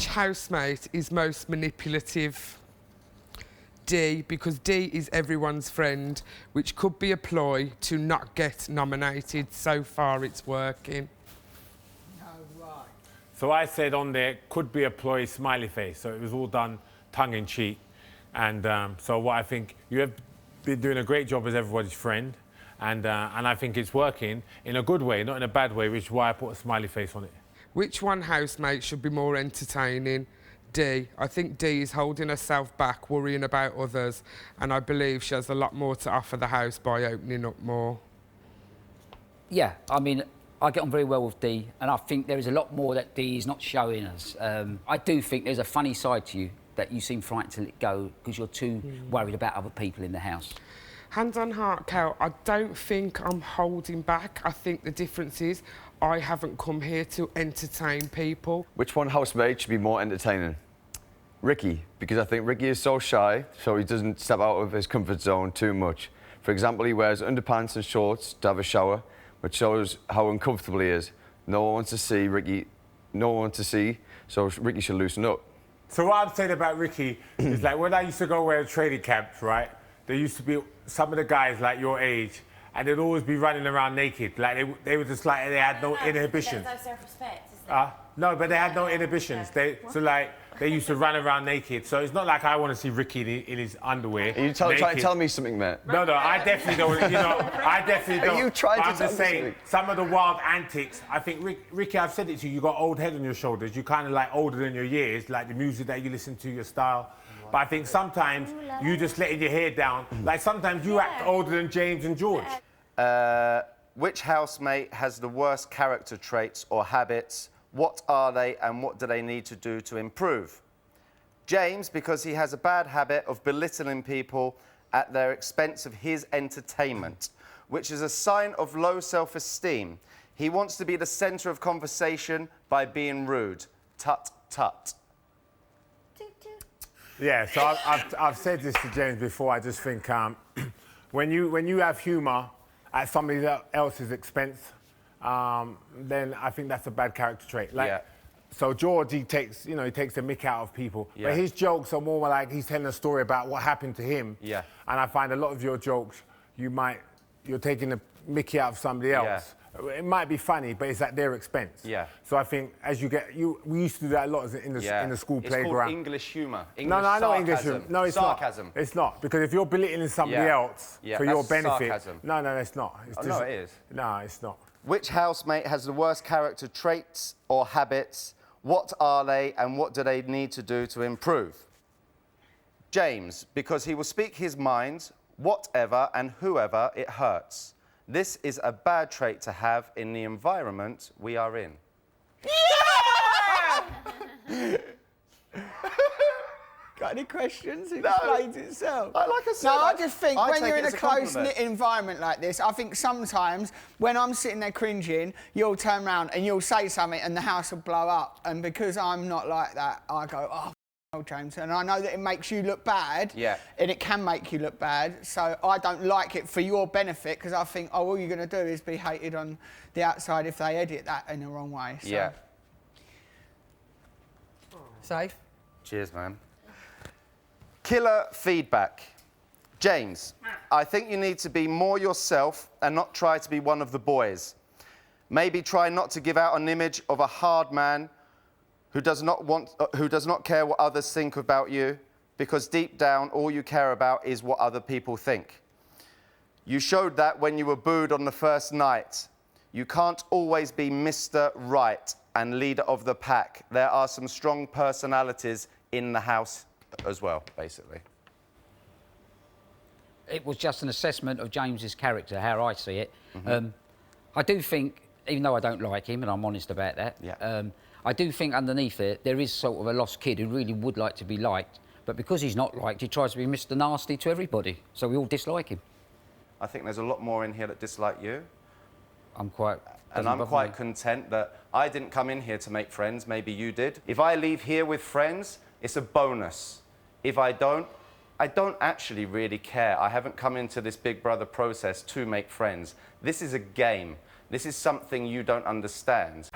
Which housemate is most manipulative? Dee, because Dee is everyone's friend, which could be a ploy to not get nominated. So far, it's working. Oh, right. So I said on there, could be a ploy, smiley face. So it was all done tongue-in-cheek. And so what I think, you have been doing a great job as everybody's friend. And I think it's working in a good way, not in a bad way, which is why I put a smiley face on it. Which one housemate should be more entertaining? Dee. I think Dee is holding herself back, worrying about others, and I believe she has a lot more to offer the house by opening up more. Yeah, I mean, I get on very well with Dee, and I think there is a lot more that Dee is not showing us. I do think there's a funny side to you that you seem frightened to let go because you're too worried about other people in the house. Hand on heart, Cal, I don't think I'm holding back. I think the difference is I haven't come here to entertain people. Which one housemate should be more entertaining? Ricky, because I think Ricky is so shy, so he doesn't step out of his comfort zone too much. For example, he wears underpants and shorts to have a shower, which shows how uncomfortable he is. No one wants to see Ricky, so Ricky should loosen up. So what I'm saying about Ricky is like when I used to go wear training camps, right? There used to be some of the guys like your age, and they'd always be running around naked. Like they were just like they had no inhibitions. There's no self-respect, is there? No, but they had no inhibitions. They used to run around naked. So it's not like I want to see Ricky in his underwear. Are you trying to tell me something, mate? No, I definitely don't. You know, I definitely don't. Are you trying to I'm tell just me saying, something? some of the wild antics. I think Ricky, I've said it to you. You got old head on your shoulders. You kind of like older than your years, like the music that you listen to, your style. But I think sometimes you just letting your hair down. Like sometimes you act older than James and George. Which housemate has the worst character traits or habits? What are they and what do they need to do to improve? James, because he has a bad habit of belittling people at their expense of his entertainment, which is a sign of low self-esteem. He wants to be the centre of conversation by being rude. Tut, tut. Yeah, so I've said this to James before. I just think when you have humour at somebody else's expense, then I think that's a bad character trait. Like, Yeah. So George, he takes the mick out of people. Yeah. But his jokes are more like he's telling a story about what happened to him. Yeah. And I find a lot of your jokes, you're taking the mickey out of somebody else. It might be funny, but it's at their expense. Yeah. So I think as we used to do that a lot in the school playground. It's called English humour. No, I know English humour. No, it's sarcasm. not. It's not, because if you're belittling somebody else for your benefit... Sarcasm. No, it's not. No, it is. No, it's not. Which housemate has the worst character traits or habits? What are they and what do they need to do to improve? James, because he will speak his mind, whatever and whoever it hurts. This is a bad trait to have in the environment we are in. Yeah! Got any questions? It explains itself. Like I said, I just think I when take you're it in a as a compliment. close-knit environment like this, I think sometimes when I'm sitting there cringing, you'll turn around and you'll say something and the house will blow up. And because I'm not like that, I go, oh, hell, James. And I know that it makes you look bad. Yeah. And it can make you look bad. So I don't like it for your benefit because I think, oh, all you're going to do is be hated on the outside if they edit that in the wrong way. So. Yeah. Safe? Cheers, man. Killer feedback. James, I think you need to be more yourself and not try to be one of the boys. Maybe try not to give out an image of a hard man who does not care what others think about you, because deep down all you care about is what other people think. You showed that when you were booed on the first night. You can't always be Mr. Right and leader of the pack. There are some strong personalities in the house as well, basically. It was just an assessment of James's character, how I see it. Mm-hmm. I do think, even though I don't like him, and I'm honest about that, I do think underneath it, there is sort of a lost kid who really would like to be liked, but because he's not liked, he tries to be Mr. Nasty to everybody, so we all dislike him. I think there's a lot more in here that dislike you. I'm quite content that I didn't come in here to make friends, maybe you did. If I leave here with friends, it's a bonus. If I don't actually really care. I haven't come into this Big Brother process to make friends. This is a game. This is something you don't understand.